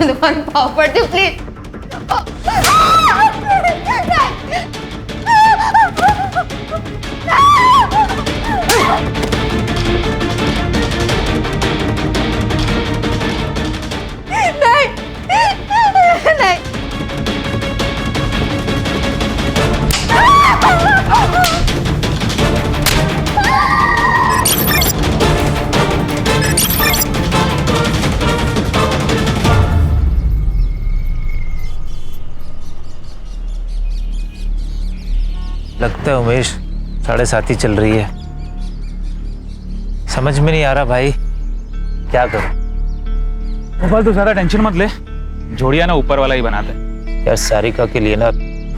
तुम्हारे पाँव पड़ती हूँ प्लीज। नहीं नहीं, लगता है उमेश 7:30 चल रही है। समझ में नहीं आ रहा भाई, क्या करूं? गोपाल तू ज्यादा टेंशन मत ले, जोड़िया ना ऊपर वाला ही बनाते हैं। यार सारिका के लिए ना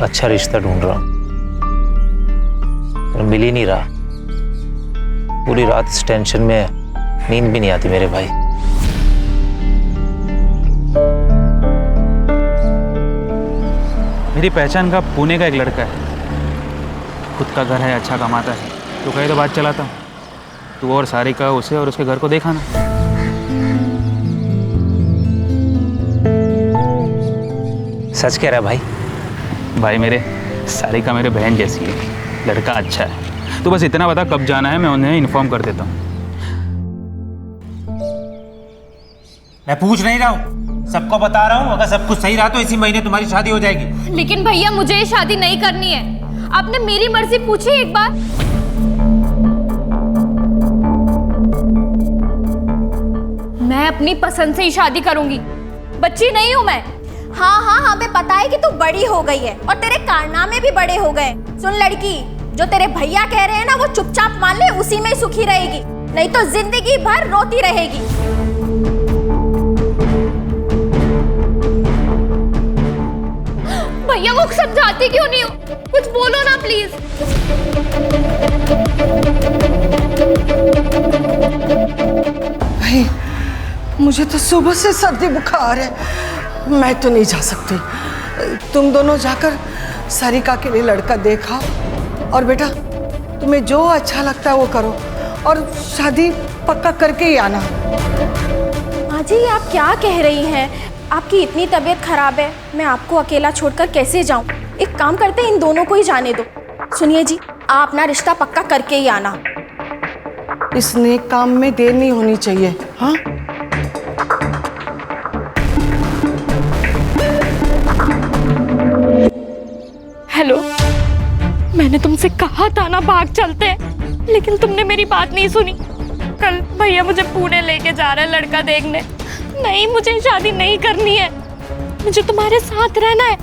अच्छा रिश्ता ढूंढ रहा हूं, पर मिल ही नहीं रहा। पूरी रात इस टेंशन में नींद भी नहीं आती मेरे भाई। मेरी पहचान का पुणे का एक लड़का है, खुद का घर है, अच्छा कमाता है। तो कहे तो बात चलाता हूँ, तू और सारिका उसे और उसके घर को देखा ना। सच कह रहा है भाई? भाई मेरे, सारिका मेरे बहन जैसी है, लड़का अच्छा है। तो बस इतना बता कब जाना है, मैं उन्हें इन्फॉर्म कर देता हूँ। मैं पूछ नहीं रहा हूँ, सबको बता रहा हूँ। अगर सब कुछ सही रहा तो इसी महीने तुम्हारी शादी हो जाएगी। लेकिन भैया मुझे ये शादी नहीं करनी है। आपने मेरी मर्जी पूछी एक बार? मैं अपनी पसंद से ही शादी करूंगी, बच्ची नहीं हूं मैं। हाँ हाँ हमें पता है कि तू बड़ी हो गई है और तेरे कारनामे भी बड़े हो गए। सुन लड़की, जो तेरे भैया कह रहे हैं ना वो चुपचाप मान ले, उसी में सुखी रहेगी, नहीं तो जिंदगी भर रोती रहेगी। भैया वो समझाती क्यों नहीं हो? कुछ बोलो ना प्लीज। भाई मुझे तो सुबह से सर्दी बुखार है, मैं तो नहीं जा सकती। तुम दोनों जाकर सारिका के लिए लड़का देखा, और बेटा तुम्हें जो अच्छा लगता है वो करो, और शादी पक्का करके ही आना। माँ जी आप क्या कह रही हैं? आपकी इतनी तबीयत खराब है, मैं आपको अकेला छोड़कर कैसे जाऊं? एक काम करते हैं, इन दोनों को ही जाने दो। सुनिए जी, आप अपना रिश्ता पक्का करके ही आना। इस नेक काम में देर नहीं होनी चाहिए। हाँ हेलो, मैंने तुमसे कहा था ना भाग चलते हैं, लेकिन तुमने मेरी बात नहीं सुनी। कल भैया मुझे पुणे लेके जा रहे हैं लड़का देखने। नहीं, मुझे शादी नहीं करनी है, मुझे तुम्हारे साथ रहना है।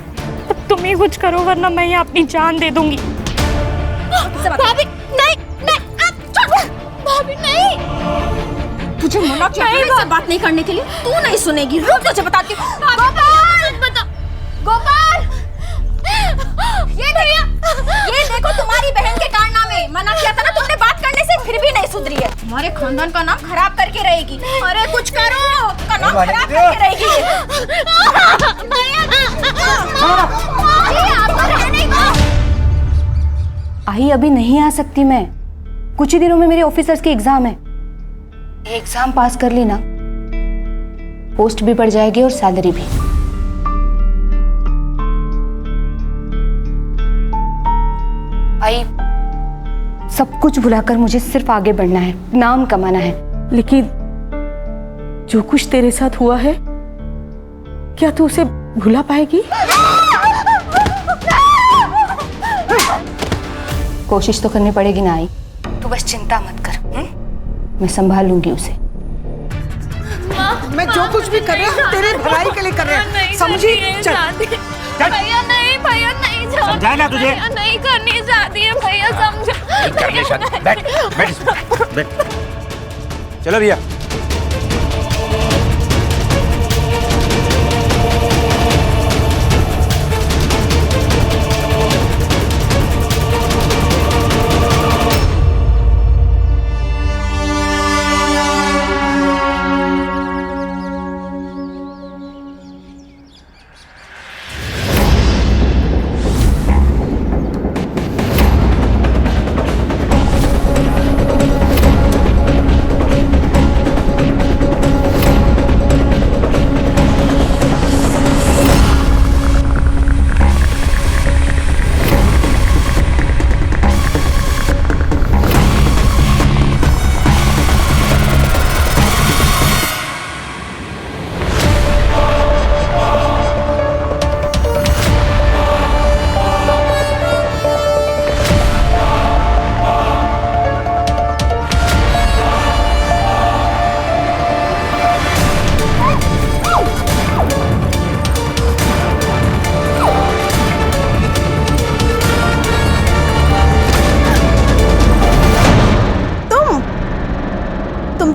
अब तुम ही कुछ करो वरना मैं यहाँ अपनी जान दे दूंगी। भाभी नहीं नहीं, भाभी नहीं। तुझे मना किया है इससे बात नहीं करने के लिए, तू नहीं सुनेगी। रुक तुझे बताती हूँ। गोपाल बता, गोपाल ये देखो तुम्हारी बहन के कारनामे। मना किया था ना तुमने बात करने से, फिर भी नहीं सुधरी है। तुम्हारे खानदान का नाम खराब करके रहेगी। अरे कुछ करो, का नाम खराब करके रहेगी। आई अभी नहीं आ सकती मैं, कुछ ही दिनों में मेरे ऑफिसर्स के एग्जाम है। एग्जाम पास कर ली ना, पोस्ट भी बढ़ जाएगी और सैलरी भी। आई सब कुछ भुलाकर मुझे सिर्फ आगे बढ़ना है, नाम कमाना है। लेकिन जो कुछ तेरे साथ हुआ है, क्या तू उसे भुला पाएगी? कोशिश तो करनी पड़ेगी ना आई, तू बस चिंता मत कर। मैं संभाल लूंगी उसे। मैं जो कुछ भी कर रहा हूँ तेरे भलाई के लिए कर रहा हूँ, समझी? भैया नहीं, भैया नहीं, समझाया ना तुझे? भैया नहीं करनी शादी है, भैया समझो। कर ले शादी। बैठ बैठ बैठ। चलो भैया।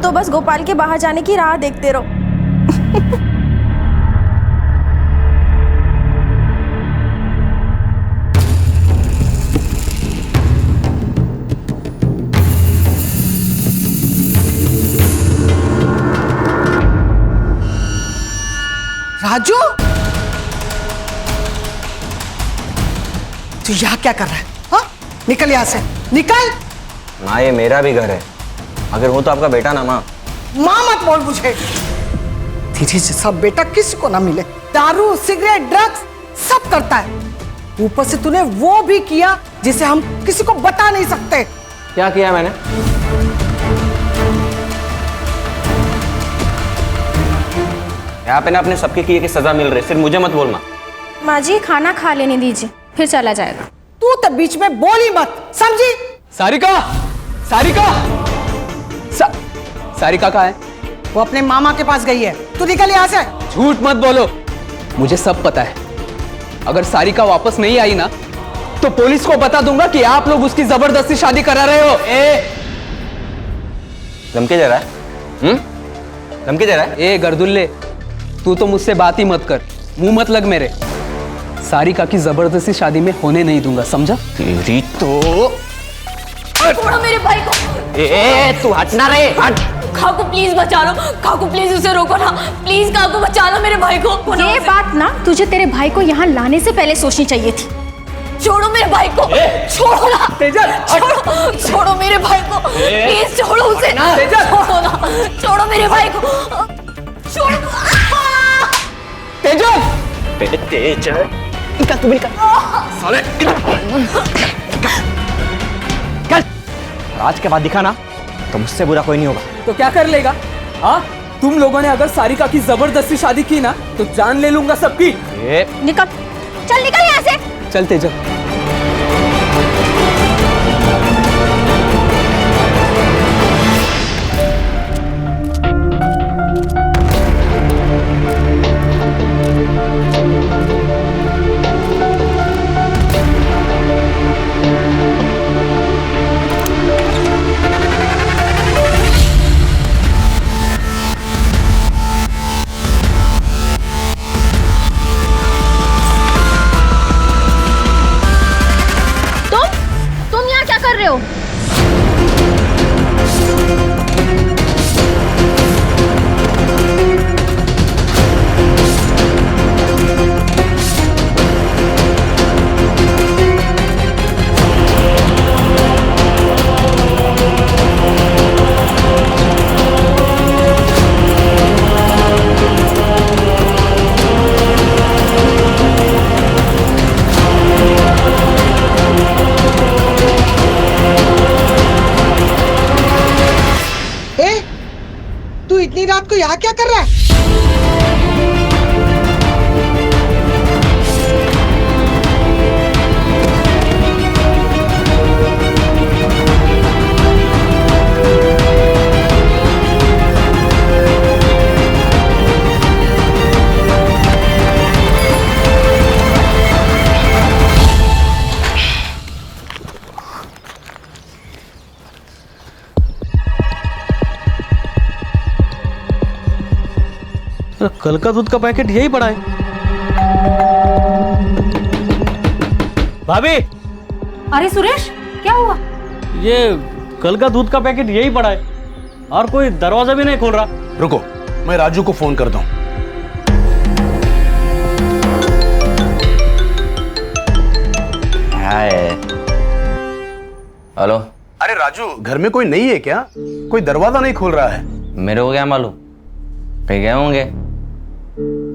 तो बस गोपाल के बाहर जाने की राह देखते रहो। राजू, तू यहाँ क्या कर रहा है? हाँ? निकल यहाँ से, निकल। माँ ये मेरा भी घर है, अगर वो तो आपका बेटा ना माँ। माँ मत बोल मुझे। तेरे जैसा बेटा किसी को ना मिले। दारू, सिगरेट, ड्रग्स सब करता है। ऊपर से तूने वो भी किया जिसे हम किसी को बता नहीं सकते। क्या किया मैंने? यहाँ पे ना अपने सबके किए की सजा मिल रही, सिर्फ मुझे मत बोल माँ। माँ जी खाना खा लेने दीजिए, फिर चला जाएगा। तू तो बीच में बोल ही मत, समझी? सारिका, सारिका, सारिका कहाँ है? वो अपने मामा के पास गई है। तू निकल यहाँ से। झूठ मत बोलो, मुझे सब पता है। अगर सारिका वापस नहीं आई ना तो पुलिस को बता दूंगा कि आप लोग उसकी जबरदस्ती शादी करा रहे हो। धमकी दे रहा है? धमकी दे रहा है? ए गर्दुल्ले, तू तो मुझसे बात ही मत कर, मुंह मत लग मेरे। सारिका की जबरदस्ती शादी में होने नहीं दूंगा, समझा? तेरी तो छोड़ो मेरे भाई को। तू हटना रे, हट। काकू प्लीज बचा लो, काकू प्लीज उसे रोको ना, प्लीज काकू बचा लो मेरे भाई को। ये बात ना तुझे तेरे भाई को यहाँ लाने से पहले सोचनी चाहिए थी। छोड़ो मेरे भाई को, छोड़ो ना, छोड़ो, छोड़ो मेरे भाई को, प्लीज छोड़ो उसे, छोड़ो ना, छोड़ो मेरे भाई को, छोड़ो। तेजल, तेजल, निकल तू भी निकल। साले, आज के बाद दिखा ना तो मुझसे बुरा कोई नहीं होगा। तो क्या कर लेगा? हाँ, तुम लोगों ने अगर सारिका की जबरदस्ती शादी की ना तो जान ले लूंगा सबकी। निकल, चल निकल यहाँ से। चल तेजल। तुम यहाँ क्या कर रहे हो? तू इतनी रात को यहाँ क्या कर रहा है? कल का दूध का पैकेट यही पड़ा है। भाभी, अरे सुरेश, क्या हुआ? ये कल का दूध का पैकेट यही पड़ा है और कोई दरवाजा भी नहीं खोल रहा। रुको, मैं राजू को फोन करता हूँ। हेलो। अरे राजू, घर में कोई नहीं है क्या? कोई दरवाजा नहीं खोल रहा है। मेरे को क्या मालूम, कहीं गए होंगे।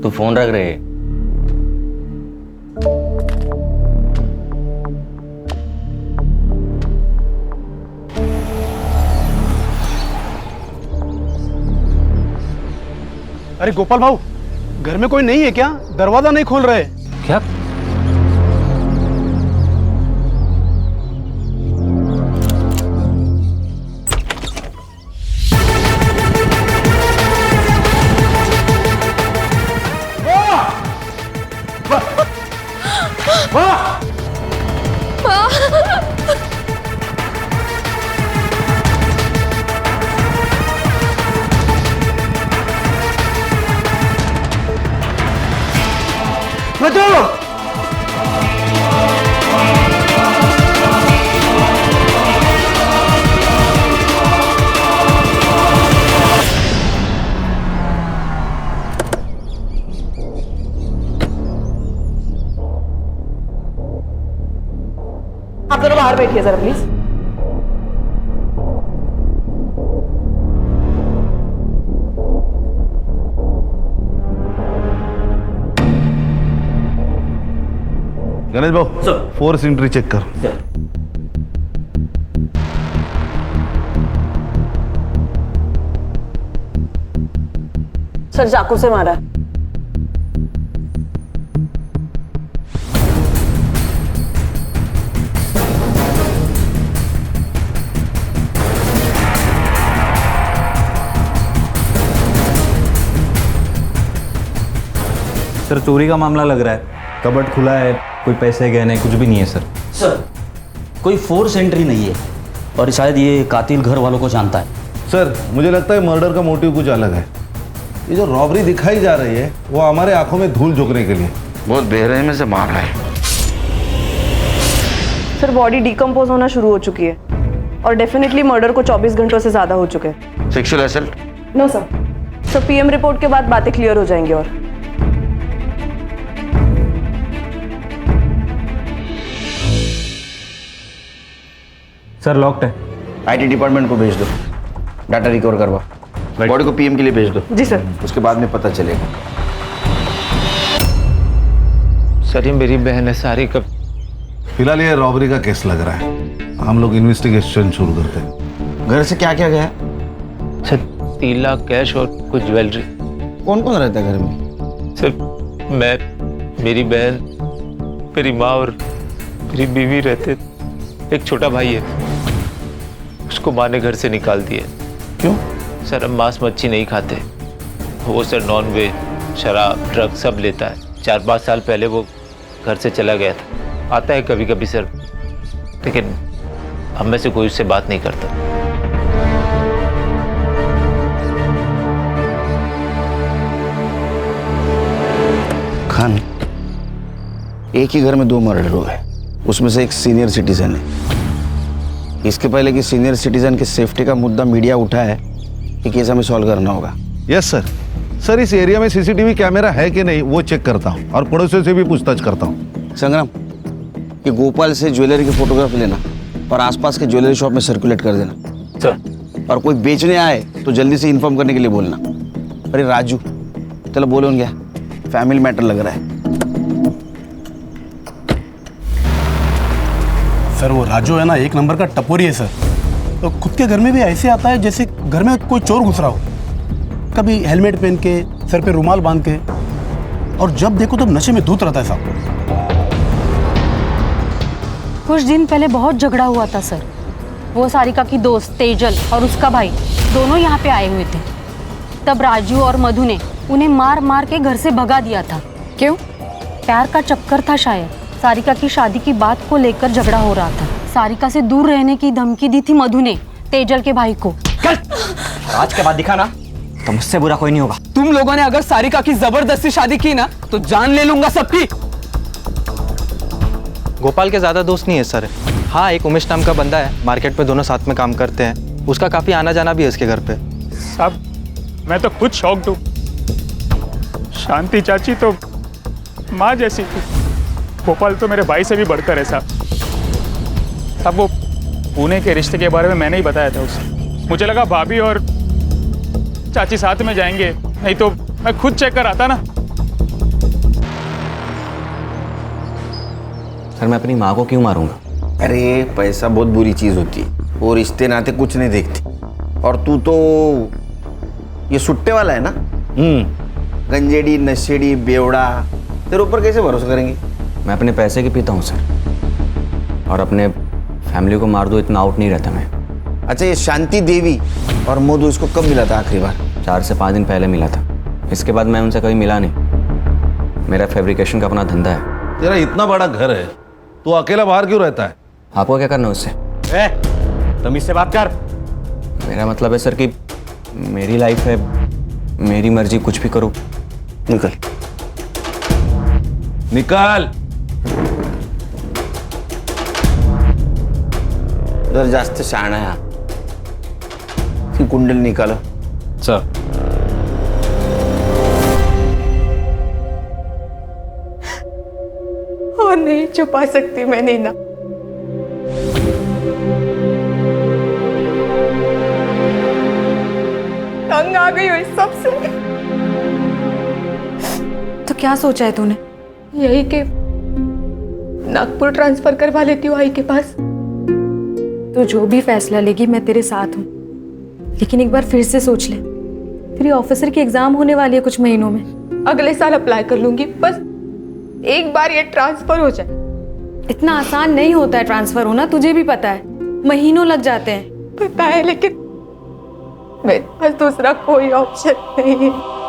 तू फोन रख रहे। अरे गोपाल भाऊ, घर में कोई नहीं है क्या? दरवाजा नहीं खोल रहे। क्या? आप दोनों बाहर बैठिए जरा प्लीज। गणेश भाऊ फोर्स एंट्री चेक कर। सर चाकू से मारा। सर चोरी का मामला लग रहा है, कबर्ड खुला है, कोई पैसे गहने कुछ भी नहीं है सर। सर कोई फोर्स एंट्री नहीं है और शायद ये कातिल घर वालों को जानता है। सर मुझे लगता है मर्डर का मोटिव कुछ अलग है। ये जो रॉबरी दिखाई जा रही है वो हमारे आंखों में धूल झोंकने के लिए। बहुत बेरहमी से मार रहा है। सर बॉडी डिकम्पोज होना शुरू हो चुकी है और डेफिनेटली मर्डर को 24 घंटों से ज्यादा हो चुके हैं। Sexual assault? No sir. Sir PM report के बाद बातें क्लियर हो जाएंगी। और सर लॉक्ड है। आईटी डिपार्टमेंट को भेज दो, डाटा रिकवर करवा। बॉडी को पीएम के लिए भेज दो। जी सर। उसके बाद में पता चलेगा। सर ये मेरी बहन है सारिका। फिलहाल ये रॉबरी का केस लग रहा है, हम लोग इन्वेस्टिगेशन शुरू करते हैं। घर से क्या क्या गया? सर 3 लाख कैश और कुछ ज्वेलरी। कौन कौन रहता है घर में? सर मैं, मेरी बहन, मेरी माँ और मेरी बीवी रहते। एक छोटा भाई है, उसको माँ ने घर से निकाल दिया। क्यों? सर हम मांस मच्छी नहीं खाते। वो सर नॉन वेज, शराब, ड्रग सब लेता है। 4-5 साल पहले वो घर से चला गया था। आता है कभी कभी सर, लेकिन हम में से कोई उससे बात नहीं करता। खान, एक ही घर में 2 मर्डर हो गए, उसमें से एक सीनियर सिटीजन है। इसके पहले कि सीनियर सिटीजन की सेफ्टी का मुद्दा मीडिया उठा है, ये केस हमें सॉल्व करना होगा। Yes sir. सर इस एरिया में सीसीटीवी कैमरा है कि नहीं वो चेक करता हूँ और पड़ोसियों से भी पूछताछ करता हूँ। संग्राम, ये गोपाल से ज्वेलरी की फोटोग्राफी लेना और आसपास के ज्वेलरी शॉप में सर्कुलेट कर देना। सर। और कोई बेचने आए तो जल्दी से इन्फॉर्म करने के लिए बोलना। अरे राजू, चलो बोलो क्या, फैमिली मैटर लग रहा है। सर वो राजू है ना, एक नंबर का टपोरी है सर। तो खुद के घर में भी ऐसे आता है जैसे घर में कोई चोर घुस रहा हो। कभी हेलमेट पहन के, सर पे रुमाल बांध के, और जब देखो तब नशे में धूत रहता है साहब। कुछ दिन पहले बहुत झगड़ा हुआ था सर। वो सारिका की दोस्त तेजल और उसका भाई दोनों यहाँ पे आए हुए थे। तब राजू और मधु ने उन्हें मार मार के घर से भगा दिया था। क्यों? प्यार का चक्कर था शायद। सारिका की शादी की बात को लेकर झगड़ा हो रहा था। सारिका से दूर रहने की धमकी दी थी मधु ने तेजल के भाई को। आज के बाद दिखा ना तो मुझसे बुरा कोई नहीं होगा। तुम लोगों ने अगर सारिका की जबरदस्ती शादी की ना तो जान ले लूंगा सबकी। गोपाल के ज़्यादा दोस्त नहीं है सर। हाँ एक उमेश नाम का बंदा है, मार्केट में दोनों साथ में काम करते हैं। उसका काफ़ी आना जाना भी है इसके घर पे। साहब मैं तो खुद शॉक्ड हूँ। शांति चाची तो माँ जैसी थी, गोपाल तो मेरे भाई से भी बढ़कर है साहब। अब वो पुणे के रिश्ते के बारे में मैंने ही बताया था उसे। मुझे लगा भाभी और चाची साथ में जाएंगे, नहीं तो मैं खुद चेक कर आता ना। सर मैं अपनी माँ को क्यों मारूंगा? अरे पैसा बहुत बुरी चीज होती है, वो रिश्ते नाते कुछ नहीं देखती। और तू तो ये सुट्टे वाला है ना, गंजेड़ी नशेड़ी बेवड़ा, तेरे ऊपर कैसे भरोसा करेंगे? मैं अपने पैसे की पीता हूँ सर, और अपने फैमिली को मार दो इतना आउट नहीं रहता मैं। अच्छा ये शांति देवी और मधु इसको कब मिला था आखिरी बार? 4 से 5 दिन पहले मिला था। इसके बाद मैं उनसे कभी मिला नहीं। मेरा फैब्रिकेशन का अपना धंधा है। तेरा इतना बड़ा घर है, तू अकेला बाहर क्यों रहता है? आपको क्या करना उससे? तमीज से बात कर। मेरा मतलब है सर कि मेरी लाइफ है, मेरी मर्जी, कुछ भी करो। निकल निकाल। जर जास्त शहाणा है ती कुंडल निकालो। सर और नहीं छुपा सकती मैं नैना। आ गई हो इस सब से। तो क्या सोचा है तूने? यही कि नागपुर ट्रांसफर करवा लेती हूँ आई के पास। तो जो भी फैसला लेगी मैं तेरे साथ हूँ, लेकिन एक बार फिर से सोच ले, तेरी ऑफिसर की एग्जाम होने वाली है कुछ महीनों में। अगले साल अप्लाई कर लूंगी, बस एक बार ये ट्रांसफर हो जाए। इतना आसान नहीं होता है ट्रांसफर होना, तुझे भी पता है, महीनों लग जाते हैं। पता है, लेकिन मेरे पास दूसरा कोई ऑप्शन नहीं है।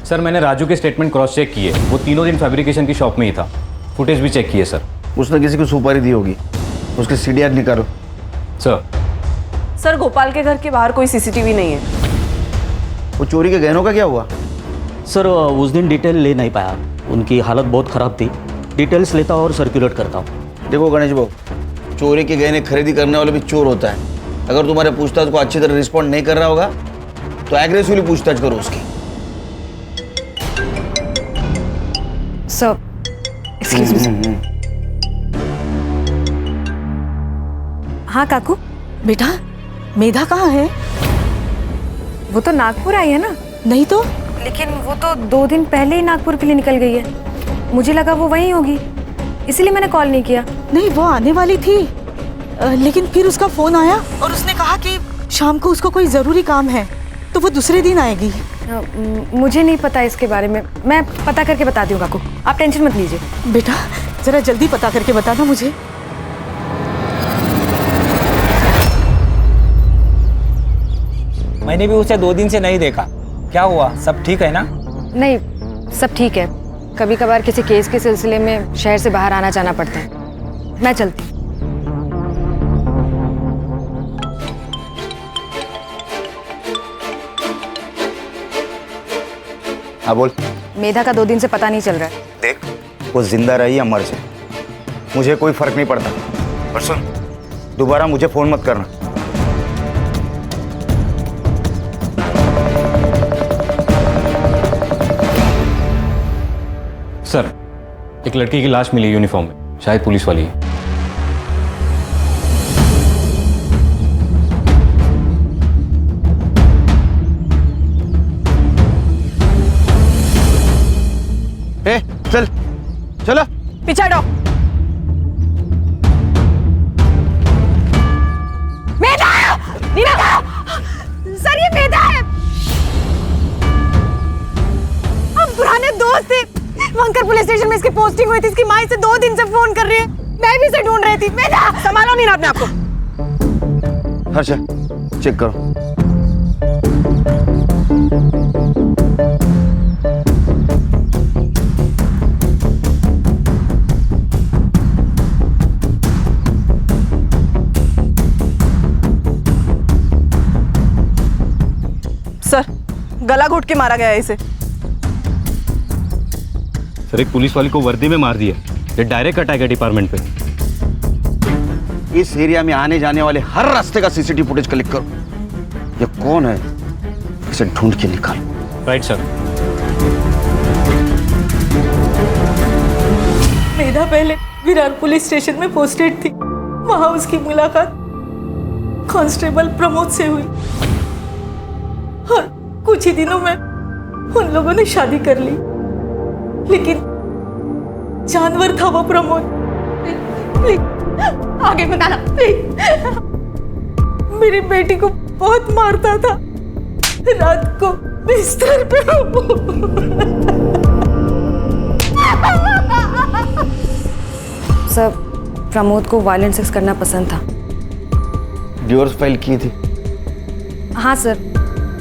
सर मैंने राजू के स्टेटमेंट क्रॉस चेक किए, वो तीनों दिन फैब्रिकेशन की शॉप में ही था। फुटेज भी चेक किए सर। उसने किसी को सुपारी दी होगी, उसके सीडीआर निकालो। सर गोपाल के घर के बाहर कोई सीसीटीवी नहीं है। वो चोरी के गहनों का क्या हुआ? सर उस दिन डिटेल ले नहीं पाया, उनकी हालत बहुत ख़राब थी। डिटेल्स लेता और सर्कुलेट करता हूँ। देखो गणेश बाबू, चोरी के गहने खरीदी करने वाले भी चोर होता है। अगर तुम्हारे पूछताछ को अच्छी तरह रिस्पॉन्ड नहीं कर रहा होगा तो एग्रेसिवली पूछताछ करो उसकी। Sir excuse me. हाँ काकू। बेटा मेधा कहाँ है? वो तो नागपुर आई है ना। नहीं तो। लेकिन वो तो 2 दिन पहले ही नागपुर के लिए निकल गई है, मुझे लगा वो वहीं होगी, इसलिए मैंने कॉल नहीं किया। नहीं, वो आने वाली थी, लेकिन फिर उसका फोन आया और उसने कहा कि शाम को उसको कोई ज़रूरी काम है, तो वो दूसरे दिन आएगी। मुझे नहीं पता इसके बारे में, मैं पता करके बता दूँ काकू, आप टेंशन मत लीजिए। बेटा जरा जल्दी पता करके बताना मुझे। मैंने भी उसे 2 दिन से नहीं देखा, क्या हुआ? सब ठीक है ना? नहीं, सब ठीक है। कभी कभार किसी केस के सिलसिले में शहर से बाहर आना जाना पड़ता है। मैं चलती। हाँ बोल। मेधा का 2 दिन से पता नहीं चल रहा है। देख, वो जिंदा रही या मर जाए मुझे कोई फर्क नहीं पड़ता, और सुन, दोबारा मुझे फोन मत करना। सर एक लड़की की लाश मिली यूनिफॉर्म में, शायद पुलिस वाली है। ए, चल चलो पीछे हटो। मेधा! नीना! सर ये मेधा है। हम पुराने दोस्त थे, वंकर पुलिस स्टेशन में इसकी पोस्टिंग हुई थी। इसकी माँ इसे 2 दिन से फोन कर रही है, मैं भी इसे ढूंढ रही थी। मेधा! संभालो नीना अपने आप को। हर्षा चेक करो। सर गला घोट के मारा गया है इसे। सर एक पुलिस वाली को वर्दी में मार दिया, ये डायरेक्ट अटैक है डिपार्टमेंट पे। इस एरिया में आने जाने वाले हर रास्ते का सीसीटीवी फुटेज कलेक्ट करो। ये कौन है, इसे ढूंढ के निकालो। Right sir. मेधा पहले विरार पुलिस स्टेशन में पोस्टेड थी, वहां उसकी मुलाकात कांस्टेबल प्रमोद से हुई और कुछ ही दिनों में उन लोगों ने शादी कर ली। लेकिन जानवर था वो प्रमोद। प्लीज आगे बताना प्लीज। मेरी बेटी को बहुत मारता था, रात को बिस्तर पे। सर प्रमोद को वायलेंट सेक्स करना पसंद था। डिवोर्स फाइल की थी? हाँ सर,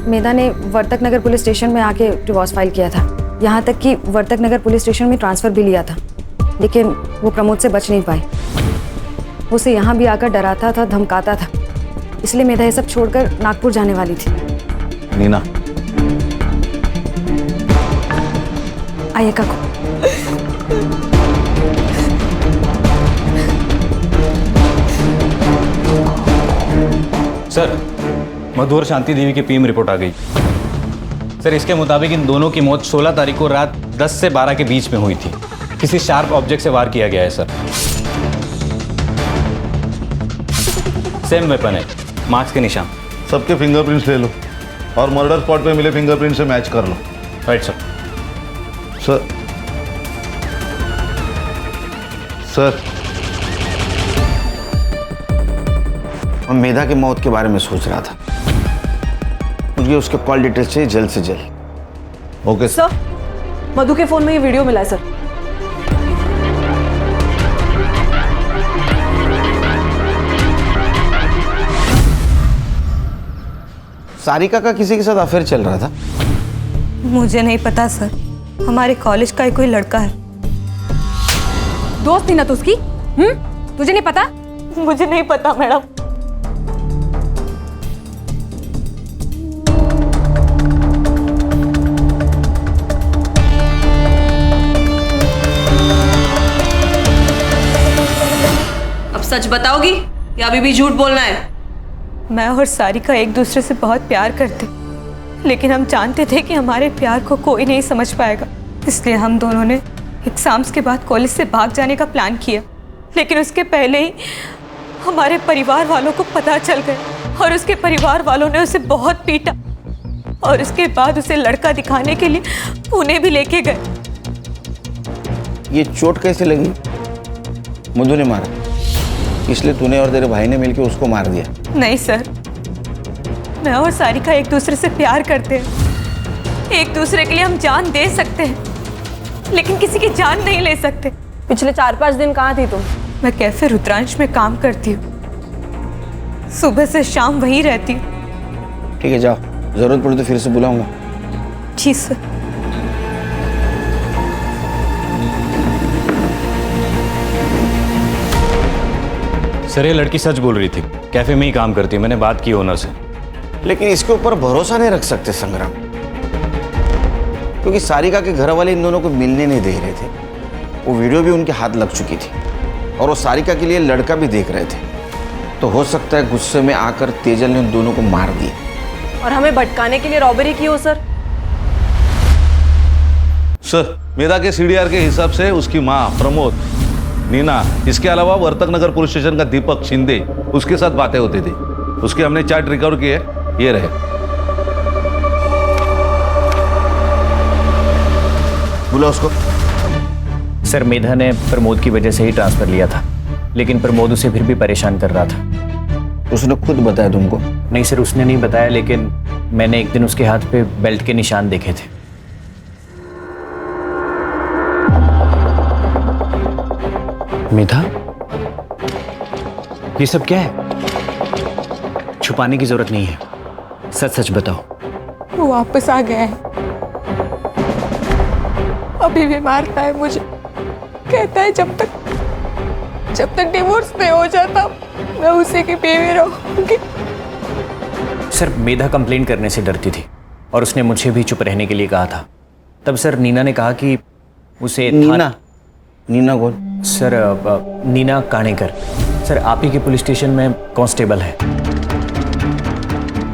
मेधा ने वर्तक नगर पुलिस स्टेशन में आके डिवोर्स फाइल किया था। यहाँ तक कि वर्तक नगर पुलिस स्टेशन में ट्रांसफ़र भी लिया था, लेकिन वो प्रमोद से बच नहीं पाई। वो उसे यहाँ भी आकर डराता था, धमकाता था। इसलिए मेधा ये सब छोड़कर नागपुर जाने वाली थी। नीना, आइए काकू। सर, मधु और शांति देवी की पीएम रिपोर्ट आ गई। सर, इसके मुताबिक इन दोनों की मौत 16 तारीख को रात 10 से 12 के बीच में हुई थी। किसी शार्प ऑब्जेक्ट से वार किया गया है सर। सेम वेपन है, मार्क्स के निशान। सबके फिंगरप्रिंट्स ले लो और मर्डर स्पॉट पे मिले फिंगरप्रिंट से मैच कर लो। Right sir. सर सर मैं मेधा की मौत के बारे में सोच रहा था। मुझे उसके कॉल डिटेल्स चाहिए जल्द से जल्द। ओके सर, मधु के फोन में ये वीडियो मिला है सर। सारिका का किसी के साथ अफेयर चल रहा था? मुझे नहीं पता सर, हमारे कॉलेज का ही कोई लड़का है। दोस्त थी ना तो उसकी? तुझे नहीं पता? मुझे नहीं पता मैडम। अब सच बताओगी या अभी भी झूठ बोलना है? मैं और सारिका एक दूसरे से बहुत प्यार करते, लेकिन हम जानते थे कि हमारे प्यार को कोई नहीं समझ पाएगा। इसलिए हम दोनों ने एग्जाम्स के बाद कॉलेज से भाग जाने का प्लान किया। लेकिन उसके पहले ही हमारे परिवार वालों को पता चल गया और उसके परिवार वालों ने उसे बहुत पीटा और उसके बाद उसे लड़का दिखाने के लिए पुणे भी लेके गए। ये चोट कैसे लगी? मधु ने मारा, इसलिए तूने और तेरे भाई ने मिलकर उसको मार दिया? नहीं सर, मैं और सारिका एक दूसरे से प्यार करते हैं। एक दूसरे के लिए हम जान दे सकते हैं, लेकिन किसी की जान नहीं ले सकते। पिछले 4-5 दिन कहाँ थी तुम? मैं कैफे रुद्रांश में काम करती हूँ, सुबह से शाम वहीं रहती हूँ। ठीक है, जाओ, जरूरत पड़े तो फिर से बुलाऊंगा। जी सर। सर, ये लड़की सच बोल रही थी, कैफे में ही काम करती है। मैंने बात की ओनर से। लेकिन इसके ऊपर भरोसा नहीं रख सकते संग्राम, क्योंकि सारिका के घर वाले इन दोनों को मिलने नहीं दे रहे थे। वो वीडियो भी उनके हाथ लग चुकी थी और वो सारिका के लिए लड़का भी देख रहे थे। तो हो सकता है गुस्से में आकर तेजल ने उन दोनों को मार दिया और हमें भटकाने के लिए रॉबरी की हो सर। सर, मेधा के सीडीआर के हिसाब से उसकी माँ प्रमोद, नीना, इसके अलावा वर्तक नगर पुलिस स्टेशन का दीपक शिंदे, उसके साथ बातें होती थी। उसके हमने चार्ट रिकवर किए, ये रहे। बोला उसको। सर, मेधा ने प्रमोद की वजह से ही ट्रांसफर लिया था, लेकिन प्रमोद उसे फिर भी परेशान कर रहा था। उसने खुद बताया तुमको? नहीं सर, उसने नहीं बताया, लेकिन मैंने एक दिन उसके हाथ पे बेल्ट के निशान देखे थे। मेधा, ये सब क्या है? छुपाने की जरूरत नहीं है, सच सच बताओ। वो वापस आ गया है, अभी भी मारता है मुझे। कहता है जब तक डिवोर्स नहीं हो जाता मैं उसी की बीवी रहूंगी। सर, मेधा कंप्लेंट करने से डरती थी और उसने मुझे भी चुप रहने के लिए कहा था। तब सर नीना ने कहा कि उसे नीना कौन? सर, नीना काणेकर। सर, आप ही के पुलिस स्टेशन में कांस्टेबल है।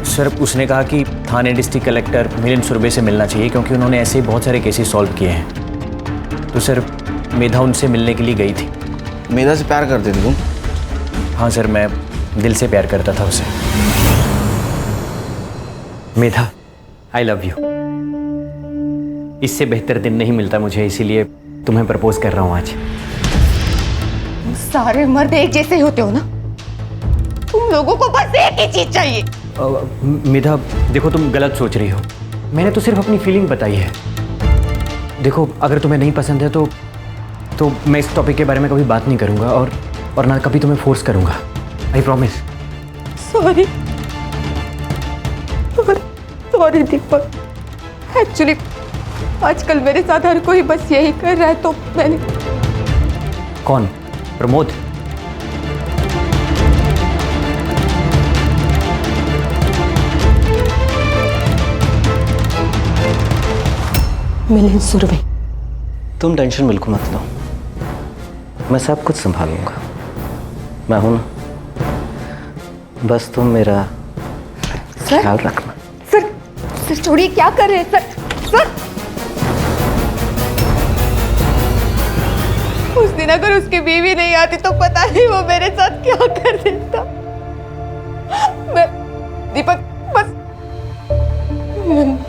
सर, उसने कहा कि थाने डिस्ट्रिक्ट कलेक्टर मिलिंद सुरभे से मिलना चाहिए, क्योंकि उन्होंने ऐसे बहुत सारे केसेस सॉल्व किए हैं। तो सर, मेधा उनसे मिलने के लिए गई थी। मेधा से प्यार करते थे तुम? हाँ सर, मैं दिल से प्यार करता था उसे। मेधा, आई लव यू। इससे बेहतर दिन नहीं मिलता मुझे, इसीलिए तुम्हें प्रपोज कर रहा हूँ आज। सारे मर्द एक जैसे ही होते हो ना, तुम लोगों को बस एक ही चीज चाहिए। मेधा, देखो तुम गलत सोच रही हो। मैंने तो सिर्फ अपनी फीलिंग बताई है। देखो, अगर तुम्हें नहीं पसंद है तो मैं इस टॉपिक के बारे में कभी बात नहीं करूंगा और ना कभी तुम्हें फोर्स करूंगा। I promise. Sorry Deepak, actually आजकल मेरे साथ हर कोई बस यही कर रहा है, तो मैंने। कौन? प्रमोद? मिलिंद सुरभि। तुम टेंशन बिल्कुल मत लो, मैं सब कुछ संभालूंगा। मैं हूं ना, बस तुम मेरा ख्याल रखना। सर छोड़िए, क्या कर रहे हैं सर? उस दिन अगर उसकी बीवी नहीं आती तो पता नहीं वो मेरे साथ क्या कर देता। मैं दीपक बस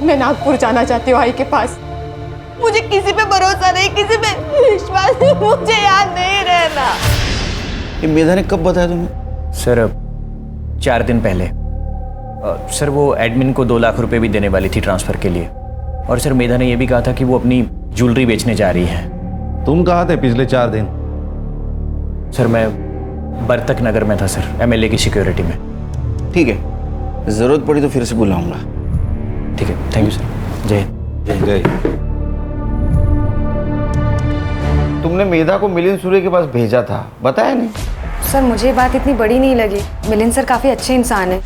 मैं नागपुर जाना चाहती हूँ आई के पास। मुझे किसी पे भरोसा नहीं, किसी पे विश्वास नहीं, मुझे यहाँ नहीं रहना। ये मेधा ने कब बताया तुम्हें? सर 4 दिन पहले। सर वो एडमिन को 2 लाख रुपए भी देने वाली थी ट्रांसफर के लिए। और सर मेधा ने यह भी कहा था कि वो अपनी ज्वेलरी बेचने जा रही है। तुम कहाँ थे पिछले 4 दिन? सर मैं बर्तक नगर में था सर, MLA की सिक्योरिटी में। ठीक है, जरूरत पड़ी तो फिर से बुलाऊंगा। ठीक है, थैंक यू सर। जय जय। तुमने मेधा को मिलिंद सूर्य के पास भेजा था, बताया नहीं? सर मुझे बात इतनी बड़ी नहीं लगी। मिलिंद सर काफ़ी अच्छे इंसान हैं।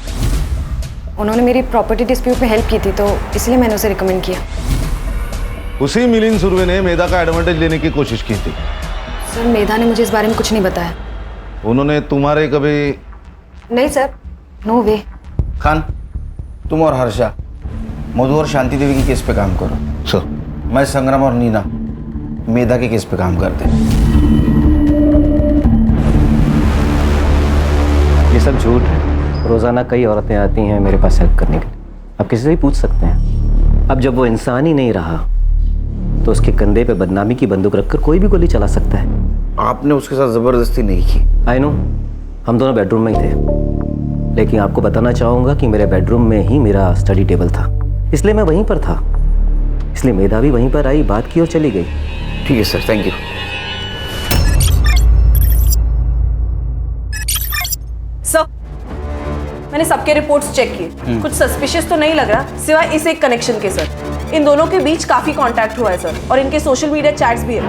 उन्होंने मेरी प्रॉपर्टी डिस्प्यूट में हेल्प की थी तो इसलिए मैंने उसे रिकमेंड किया। उसी मिलिंद सुरवे ने मेधा का एडवांटेज लेने की कोशिश की थी। सर मेधा ने मुझे इस बारे में कुछ नहीं बताया। उन्होंने तुम्हारे कभी? नहीं सर, नो वे। खान, तुम और हर्षा मधु और शांति देवी की केस पे काम करो। सर। मैं संग्राम और नीना मेधा के केस पे काम करते हैं। ये सब झूठ है। रोज़ाना कई औरतें आती हैं मेरे पास हेल्प करने के लिए। आप किसी से भी पूछ सकते हैं। अब जब वो इंसान ही नहीं रहा तो उसके कंधे पे बदनामी की बंदूक रखकर कोई भी गोली चला सकता है। आपने उसके साथ जबरदस्ती नहीं की। आई नो, हम दोनों बेडरूम में ही थे, लेकिन आपको बताना चाहूँगा कि मेरे बेडरूम में ही मेरा स्टडी टेबल था, इसलिए मैं वहीं पर था। इसलिए मेधा भी वहीं पर आई, बात की और चली गई। ठीक है सर, थैंक यू। सर मैंने सबके रिपोर्ट्स चेक किए, कुछ सस्पिशियस तो नहीं लग रहा सिवाय इस एक कनेक्शन के। सर इन दोनों के बीच काफी कांटेक्ट हुआ है सर, और इनके सोशल मीडिया चैट्स भी है।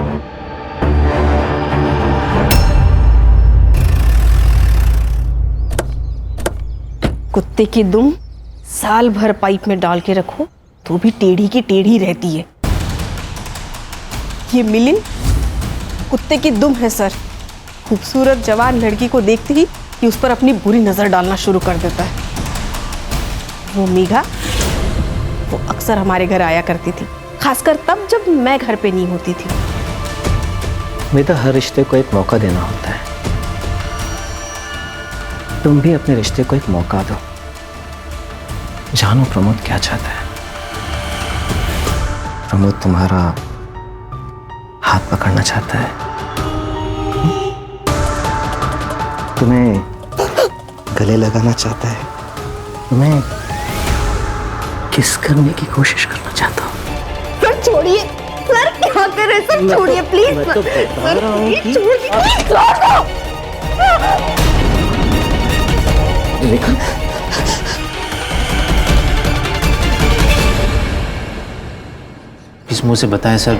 कुत्ते की दुम साल भर पाइप में डाल के रखो तो भी टेढ़ी की टेढ़ी रहती है। ये मिलिंद कुत्ते की दुम है सर। खूबसूरत जवान लड़की को देखते ही कि उस पर अपनी बुरी नजर डालना शुरू कर देता है। वो मेघा, वो अक्सर हमारे घर आया करती थी, खासकर तब जब मैं घर पे नहीं होती थी। मेधा, हर रिश्ते को एक मौका देना होता है। तुम भी अपने रिश्ते को एक मौका दो। जानो प्रमोद क्या चाहता है। प्रमोद तुम्हारा हाथ पकड़ना चाहता है, तुम्हें गले लगाना चाहता है, तुम्हें किस करने की कोशिश करना चाहता हूँ। सर छोड़िए, सर क्या कर रहे हैं सर? छोड़िए प्लीज। मैं तो बता रहा हूँ कि इस मुंह से बताएं सर,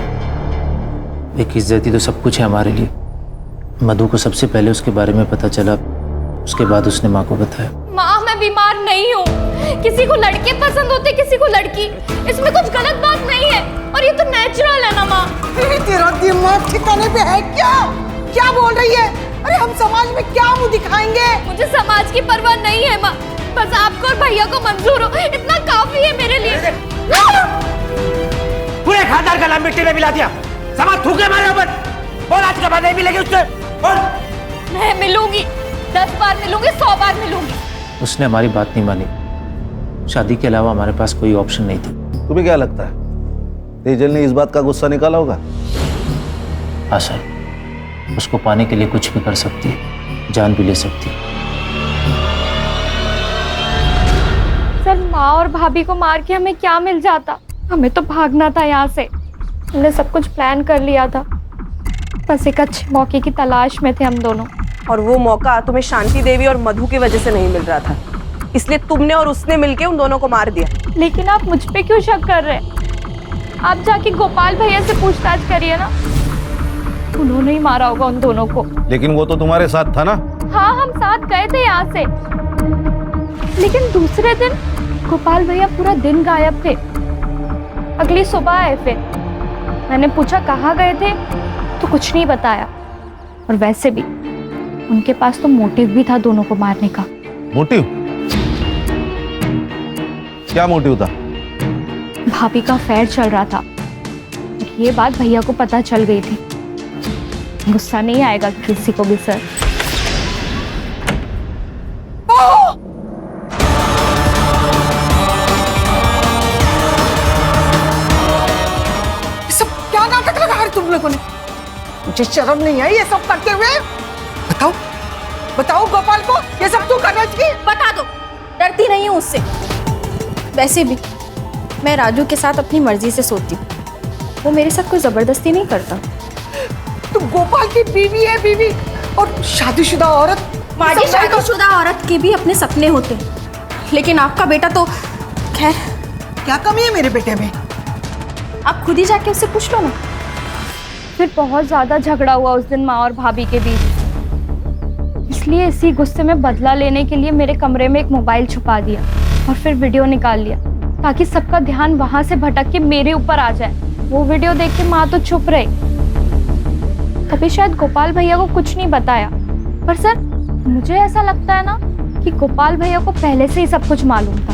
एक इज्जती तो सब कुछ है हमारे लिए। मधु को सबसे पहले उसके बारे में पता चला, उसके बाद उसने माँ को बताया। माँ मैं बीमार नहीं हूँ, किसी को लड़के पसंद होते किसी को लड़की, इसमें कुछ गलत बात नहीं है और ये तो नेचुरल है ना माँ। तेरा दिमाग ठिकाने पे है क्या? क्या बोल रही है? अरे हम समाज में क्या मुंह दिखाएंगे? मुझे समाज की परवाह नहीं है माँ, बस आपको और भैया को मंजूर हो इतना काफी है मेरे लिए। पूरे खानदान का नाम मिट्टी में मिला दिया। समाज थूके मारे ऊपर। बोल आज के बाद नहीं मिलेगी उससे। बोल। मैं मिलूंगी, 10 बार मिलूंगी, 100 बार मिलूंगी। उसने हमारी बात नहीं मानी। शादी के अलावा हमारे पास कोई ऑप्शन नहीं थी। तुम्हें क्या लगता है तेजल ने इस बात का गुस्सा निकाला होगा? हाँ सर, उसको पाने के लिए कुछ भी कर सकती है, जान भी ले सकती है। सर माँ और भाभी को मार के हमें क्या मिल जाता? हमें तो भागना था यहाँ से। हमने सब कुछ प्लान कर लिया था, बस एक अच्छे मौके की तलाश में थे हम दोनों। और वो मौका तुम्हें शांति देवी और मधु की वजह से नहीं मिल रहा था, इसलिए तुमने और उसने मिलके उन दोनों को मार दिया। लेकिन आप मुझ पे क्यों शक कर रहे हैं? आप जाके गोपाल भैया से पूछताछ करिए ना, उन्होंने ही मारा होगा उन दोनों को। लेकिन वो तो तुम्हारे साथ था ना? हाँ हम साथ गए थे यहाँ से, लेकिन दूसरे दिन गोपाल भैया पूरा दिन गायब थे। अगली सुबह आए फिर मैंने पूछा कहाँ गए थे तो कुछ नहीं बताया। और वैसे भी उनके पास तो मोटिव भी था दोनों को मारने का। मोटिव? क्या मोटिव था? भाभी का अफेयर चल रहा था। ये बात भैया को पता चल गई थी। गुस्सा नहीं आएगा किसी को भी सर। सब क्या नाटक लगा है तुम लोगों ने? मुझे शर्म नहीं आई ये सब करते हुए? बताओ बताओ गोपाल को ये सब तू कर रही थी? बता दो, डरती नहीं हूँ उससे। वैसे भी मैं राजू के साथ अपनी मर्जी से सोती हूँ, वो मेरे साथ कोई जबरदस्ती नहीं करता। तू गोपाल की बीवी है, बीवी और शादीशुदा औरत। माजी शादीशुदा औरत के भी अपने सपने होते हैं, लेकिन आपका बेटा तो खैर। क्या कमी है मेरे बेटे में? आप खुद ही जाके उससे पूछ लो ना। फिर बहुत ज्यादा झगड़ा हुआ उस दिन माँ और भाभी के बीच, इसलिए इसी गुस्से में बदला लेने के लिए मेरे कमरे में एक मोबाइल छुपा दिया और फिर वीडियो निकाल लिया ताकि सबका ध्यान वहां से भटक के मेरे ऊपर आ जाए। वो वीडियो देख के माँ तो चुप रही। तभी शायद गोपाल भैया को कुछ नहीं बताया, पर सर मुझे ऐसा लगता है ना कि गोपाल भैया को पहले से ही सब कुछ मालूम था।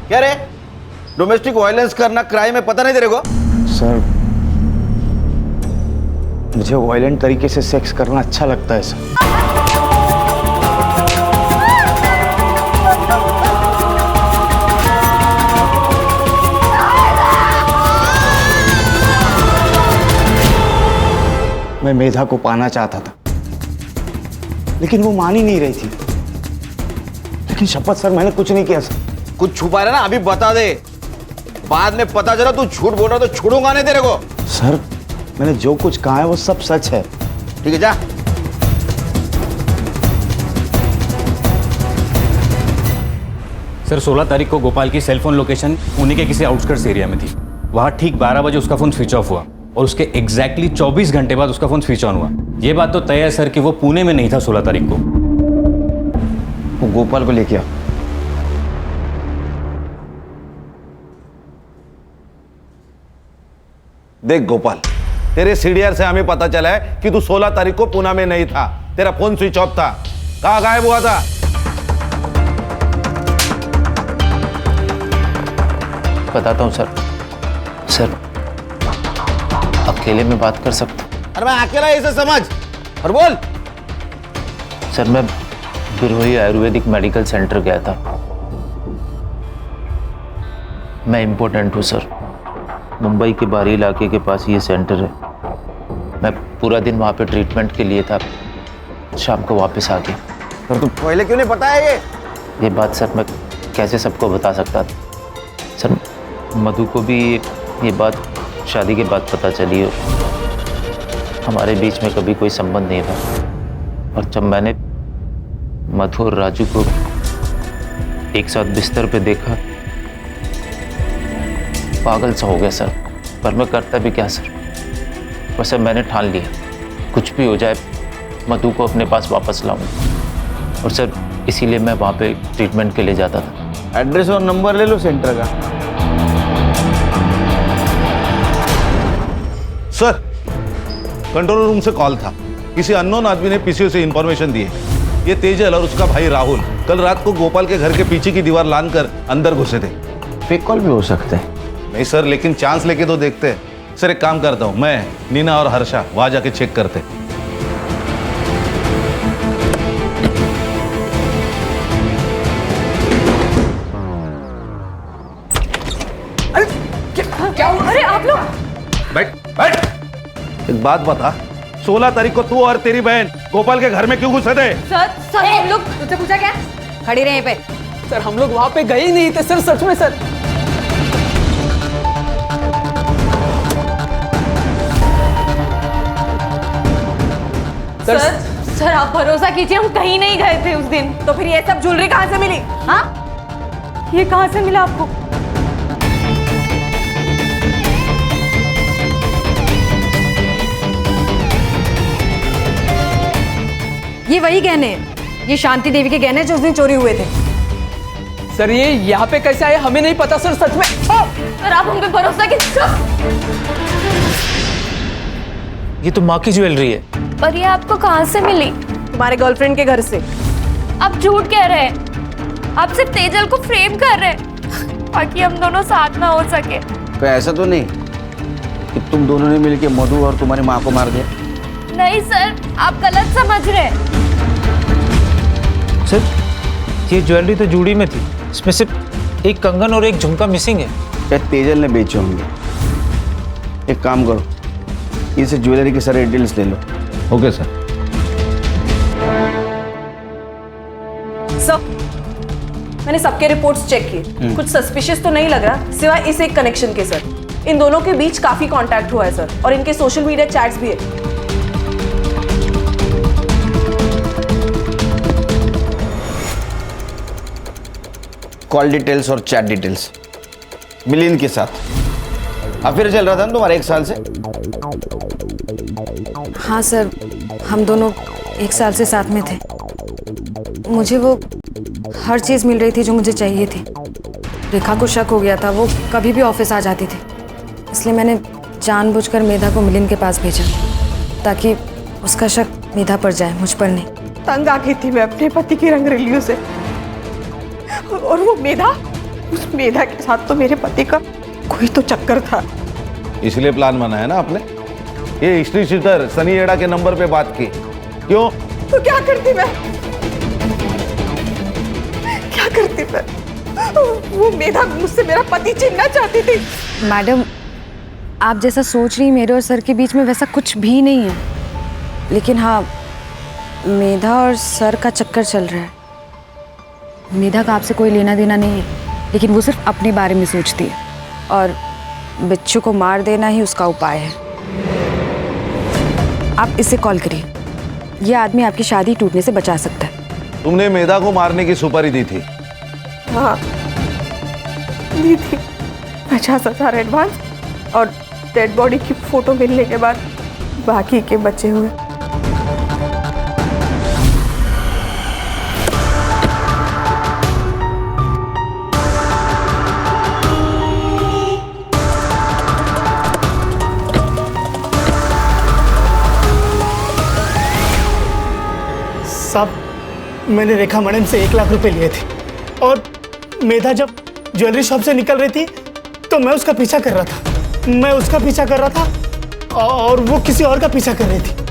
क्या रे, डोमेस्टिक वायलेंस करना क्राइम है, पता नहीं तेरे को? सर मुझे वायलेंट तरीके से सेक्स करना अच्छा लगता है सर। मैं मेधा को पाना चाहता था, लेकिन वो मान ही नहीं रही थी। लेकिन शपथ सर मैंने कुछ नहीं किया सर। कुछ छुपा रहा ना, अभी बता दे, बाद में पता चला तू झूठ बोल रहा तो छोड़ूंगा नहीं तेरे को। सर मैंने जो कुछ कहा है वो सब सच है। ठीक है जा। सर 16 तारीख को गोपाल की सेलफोन लोकेशन पुणे के किसी आउटस्कर्ट्स एरिया में थी। वहाँ ठीक 12 बजे उसका फोन स्विच ऑफ हुआ और उसके एग्जैक्टली 24 घंटे बाद उसका फोन स्विच ऑन हुआ। ये बात तो तय है सर कि वो पुणे में नहीं था 16 तारीख को। वो गोपाल को लेके आ। देख गोपाल, तेरे सीडीआर से हमें पता चला है कि तू 16 तारीख को पुणे में नहीं था, तेरा फोन स्विच ऑफ था। कहाँ गायब हुआ था? बताता हूँ सर। सर अकेले में बात कर सकता हूँ? अरे मैं अकेला इसे समझ और बोल। सर मैं बिरोही आयुर्वेदिक मेडिकल सेंटर गया था। मैं इम्पोर्टेंट हूँ सर। मुंबई के बाहरी इलाके के पास ये सेंटर है। मैं पूरा दिन वहाँ पे ट्रीटमेंट के लिए था, शाम को वापस आ गया। पर तू पहले क्यों नहीं बताया ये बात सर मैं कैसे सबको बता सकता था? सर मधु को भी ये बात शादी के बाद पता चली और हमारे बीच में कभी कोई संबंध नहीं था। और जब मैंने मधु और राजू को एक साथ बिस्तर पे देखा, पागल सा हो गया सर। पर मैं करता भी क्या सर? बस अब मैंने ठान लिया, कुछ भी हो जाए मधु को अपने पास वापस लाऊंगा। और सर इसीलिए मैं वहाँ पे ट्रीटमेंट के लिए जाता था। एड्रेस और नंबर ले लो सेंटर का। सर कंट्रोल रूम से कॉल था, किसी अननोन आदमी ने पीसीओ से इंफॉर्मेशन दी है। ये तेजल और उसका भाई राहुल कल रात को गोपाल के घर के पीछे की दीवार लांघकर अंदर घुसे थे। फेक कॉल भी हो सकते हैं। नहीं सर, लेकिन चांस लेके तो देखते हैं। सर एक काम करता हूँ, मैं नीना और हर्षा वहां जाके चेक करते। क्या हुआ? अरे आप लोग बैठ बैठ। एक बात बता, 16 तारीख को तू और तेरी बहन गोपाल के घर में क्यों घुसे थे? सर हम लोग तुझसे पूछा क्या? खड़ी रहे पे। सर हम लोग वहां पे गए ही नहीं थे सर, सच में सर। सर आप भरोसा कीजिए, हम कहीं नहीं गए थे उस दिन। तो फिर ये सब ज्वेलरी कहाँ से मिली? हाँ, ये कहाँ से मिला आपको? ये वही गहने हैं, ये शांति देवी के गहने जो उस दिन चोरी हुए थे। सर ये यहाँ पे कैसे आए हमें नहीं पता सर, सच में। सर आप हम पे भरोसा ये तो माँ की ज्वेलरी है। पर ये आपको कहाँ से मिली? तुम्हारे गर्लफ्रेंड के घर से। आप झूठ कह रहे हैं। आप सिर्फ तेजल को फ्रेम कर रहे हैं ताकि हम दोनों साथ ना हो सके। तो ऐसा तो नहीं कि तुम दोनों ने मिलकर मधु और तुम्हारी माँ को मार दिया? नहीं सर, आप गलत समझ रहे हैं। सर ये ज्वेलरी तो जूड़ी में थी, इसमें सिर्फ एक कंगन और एक झुमका मिसिंग है। शायद तेजल ने बेचे होंगे। एक काम करो, इसे ज्वेलरी के सारे डिटेल्स ले लो। Okay sir. सर मैंने सबके रिपोर्ट्स चेक किए, कुछ सस्पिशियस तो नहीं लग रहा सिवाय इस एक कनेक्शन के सर। इन दोनों के बीच काफी कांटेक्ट हुआ है सर, और इनके सोशल मीडिया चैट्स भी है। कॉल डिटेल्स और चैट डिटेल्स मिलिंद के साथ अफेयर चल रहा था ना तुम्हारा 1 साल से? हाँ सर, हम दोनों 1 साल से साथ में थे। मुझे वो हर चीज़ मिल रही थी जो मुझे चाहिए थी। रेखा को शक हो गया था, वो कभी भी ऑफिस आ जाती थी, इसलिए मैंने जानबूझकर मेधा को मिलिंद के पास भेजा ताकि उसका शक मेधा पर जाए, मुझ पर नहीं। तंग आ गई थी मैं अपने पति की रंगरेलियों से, और वो मेधा, उस मेधा के साथ तो मेरे पति का कोई तो चक्कर था। इसलिए प्लान बना है ना आपने? ये हिस्ट्री शीटर सनी एड़ा के नंबर पे बात की क्यों? तो क्या करती मैं, क्या करती मैं? वो मेधा मुझसे मेरा पति छीनना चाहती थी। मैडम आप जैसा सोच रही, मेरे और सर के बीच में वैसा कुछ भी नहीं है, लेकिन हाँ मेधा और सर का चक्कर चल रहा है। मेधा का आपसे कोई लेना देना नहीं है, लेकिन वो सिर्फ अपने बारे में सोचती है, और बिच्छू को मार देना ही उसका उपाय है। आप इससे कॉल करिए, यह आदमी आपकी शादी टूटने से बचा सकता है। तुमने मेधा को मारने की सुपारी दी थी? हाँ दी थी, 50,000 एडवांस, और डेड बॉडी की फोटो मिलने के बाद बाकी के बचे हुए। साहब मैंने रेखा मैडम से 1 लाख रुपए लिए थे, और मेधा जब ज्वेलरी शॉप से निकल रही थी तो मैं उसका पीछा कर रहा था। मैं उसका पीछा कर रहा था और वो किसी और का पीछा कर रही थी।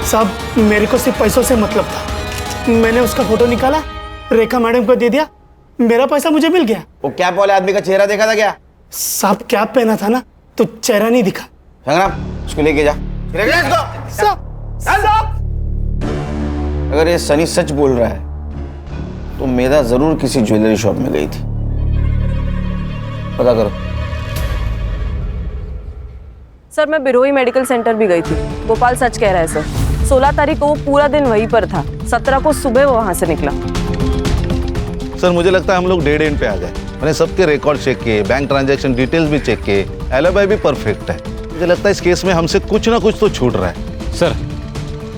साहब मेरे को सिर्फ पैसों से मतलब था। मैंने उसका फोटो निकाला, रेखा मैडम को दे दिया, मेरा पैसा मुझे मिल गया। वो कैप वाले आदमी का चेहरा देखा था क्या? साहब कैप पहना था ना, तो चेहरा नहीं दिखा। संग्राम उसको लेके जा। अगर ये सनी सच बोल रहा है तो मेधा जरूर किसी ज्वेलरी शॉप में गई थी। पता करो। सर मैं बिरोई मेडिकल सेंटर भी गई थी। गोपाल सच कह रहा है सर, 16 तारीख को वो पूरा दिन वहीं पर था, 17 को सुबह वो वहां से निकला। सर मुझे लगता है हम लोग डेड एंड पे आ गए। मैंने सबके रिकॉर्ड चेक किए, बैंक ट्रांजैक्शन डिटेल्स भी चेक किए, एलिबाई भी परफेक्ट है। मुझे लगता है इस केस में हमसे कुछ ना कुछ तो छूट रहा है।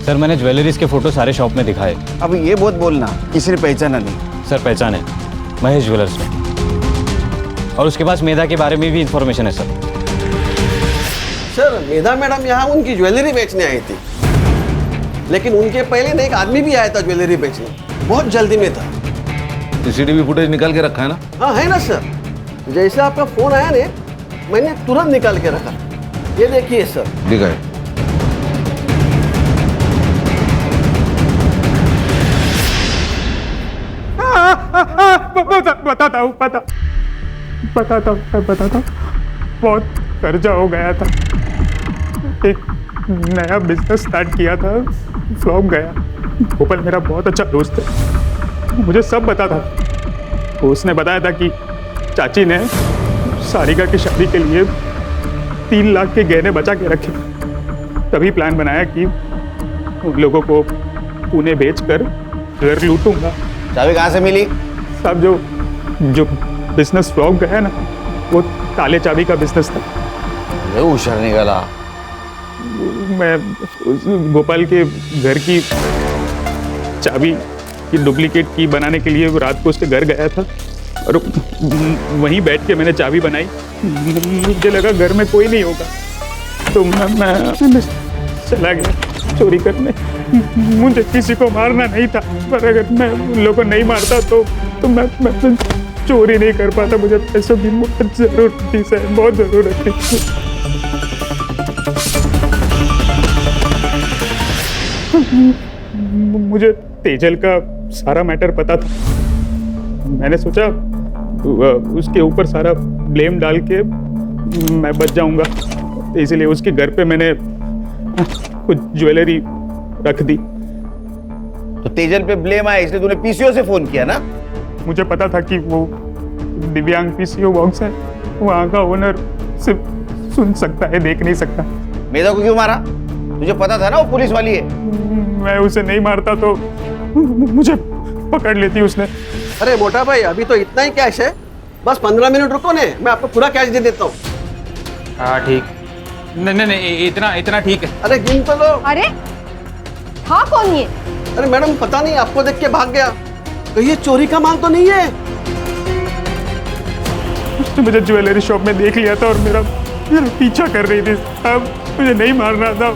सर मैंने ज्वेलरीज के फोटो सारे शॉप में दिखाए। अब ये बहुत बोलना, किसी ने पहचाना नहीं? सर पहचान है, महेश ज्वेलर्स में, और उसके पास मेधा के बारे में भी इंफॉर्मेशन है सर। सर मेधा मैडम यहाँ उनकी ज्वेलरी बेचने आई थी, लेकिन उनके पहले ना एक आदमी भी आया था ज्वेलरी बेचने, बहुत जल्दी में था। सीसीटीवी फुटेज निकाल के रखा है ना? हाँ है ना सर, जैसे आपका फोन आया ने मैंने तुरंत निकाल के रखा। ये देखिए सर। दिखाए। बताता हूँ बहुत कर्जा हो गया था, एक नया बिजनेस स्टार्ट किया था, फ्लॉप गया। गोपाल मेरा बहुत अच्छा दोस्त है, मुझे सब बताता था। तो उसने बताया था कि चाची ने सारिका की शादी के लिए 3 लाख के गहने बचा के रखे। तभी प्लान बनाया कि उन लोगों को पुणे बेचकर घर लूटूंगा। चाबी कहाँ से मिली? साहब जो बिजनेस फ्लॉप गया ना, वो ताले चाबी का बिजनेस था। होशियार निकला। मैं गोपाल के घर की चाबी की डुप्लीकेट की बनाने के लिए रात को उसके घर गया था और वहीं बैठ के मैंने चाबी बनाई। मुझे लगा घर में कोई नहीं होगा, तो मैं चला गया चोरी करने। मुझे किसी को मारना नहीं था, पर अगर मैं उन लोगों को नहीं मारता तो मैं चोरी नहीं कर पाता। मुझे पैसों की बहुत जरूरत थी सर, बहुत जरूरत थी। मुझे तेजल का सारा मैटर पता था। मैंने सोचा उसके ऊपर सारा ब्लेम डाल के मैं बच जाऊंगा, इसलिए उसके घर पे मैंने कुछ ज्वेलरी रख दी। तो तेजल पे ब्लेम आया इसलिए तूने पीसीओ से फोन किया ना? मुझे पता था कि वो दिव्यांग पीसीओ बॉक्स है, वहाँ का ओनर सिर्फ सुन सकता है, देख नहीं सकता। मेधा को क्यों मारा? तुझे पता था ना वो पुलिस वाली है। मैं उसे नहीं मारता तो मुझे पकड़ लेती उसने। अरे मोटा भाई, अभी तो इतना ही कैश है, बस 15 मिनट रुको ने, मैं आपको पूरा कैश दे देता हूँ। हाँ ठीक, नहीं इतना ठीक है। अरे गिन तो लो। अरे हाँ, कौन ये? अरे मैडम पता नहीं, आपको देख के भाग गया। तो ये चोरी का माल तो नहीं है? उसने मुझे ज्वेलरी शॉप में देख लिया था और मेरा पीछा कर रही थी। अब मुझे नहीं मारना था।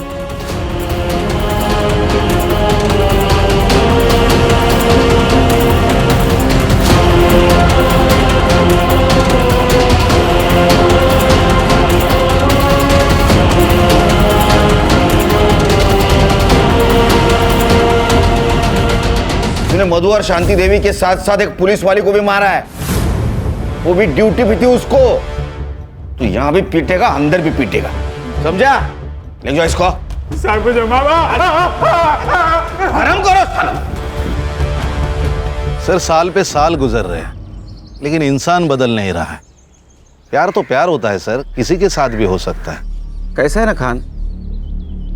तूने मधु और शांति देवी के साथ साथ एक पुलिस वाली को भी मारा है, वो भी ड्यूटी पे थी उसको। तो यहां भी पीटेगा, अंदर भी पीटेगा, समझा? ले जाओ इसको। आराम करो। सर साल पे साल गुजर रहे हैं, लेकिन इंसान बदल नहीं रहा है। प्यार तो प्यार होता है सर, किसी के साथ भी हो सकता है। कैसा है ना खान,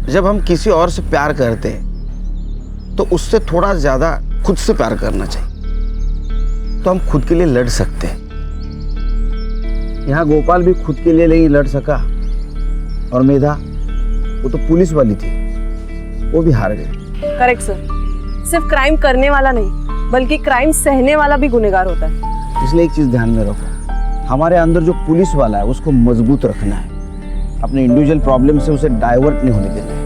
जब हम किसी और से प्यार करते हैं तो उससे थोड़ा ज्यादा खुद से प्यार करना चाहिए, तो हम खुद के लिए लड़ सकते हैं। यहाँ गोपाल भी खुद के लिए नहीं लड़ सका, और मेधा, वो तो पुलिस वाली थी, वो भी हार गई। करेक्ट सर, सिर्फ क्राइम करने वाला नहीं बल्कि क्राइम सहने वाला भी गुनहगार होता है। इसलिए एक चीज ध्यान में रखो, हमारे अंदर जो पुलिस वाला है उसको मजबूत रखना है, अपने इंडिविजुअल प्रॉब्लम से उसे डाइवर्ट नहीं होने देना है।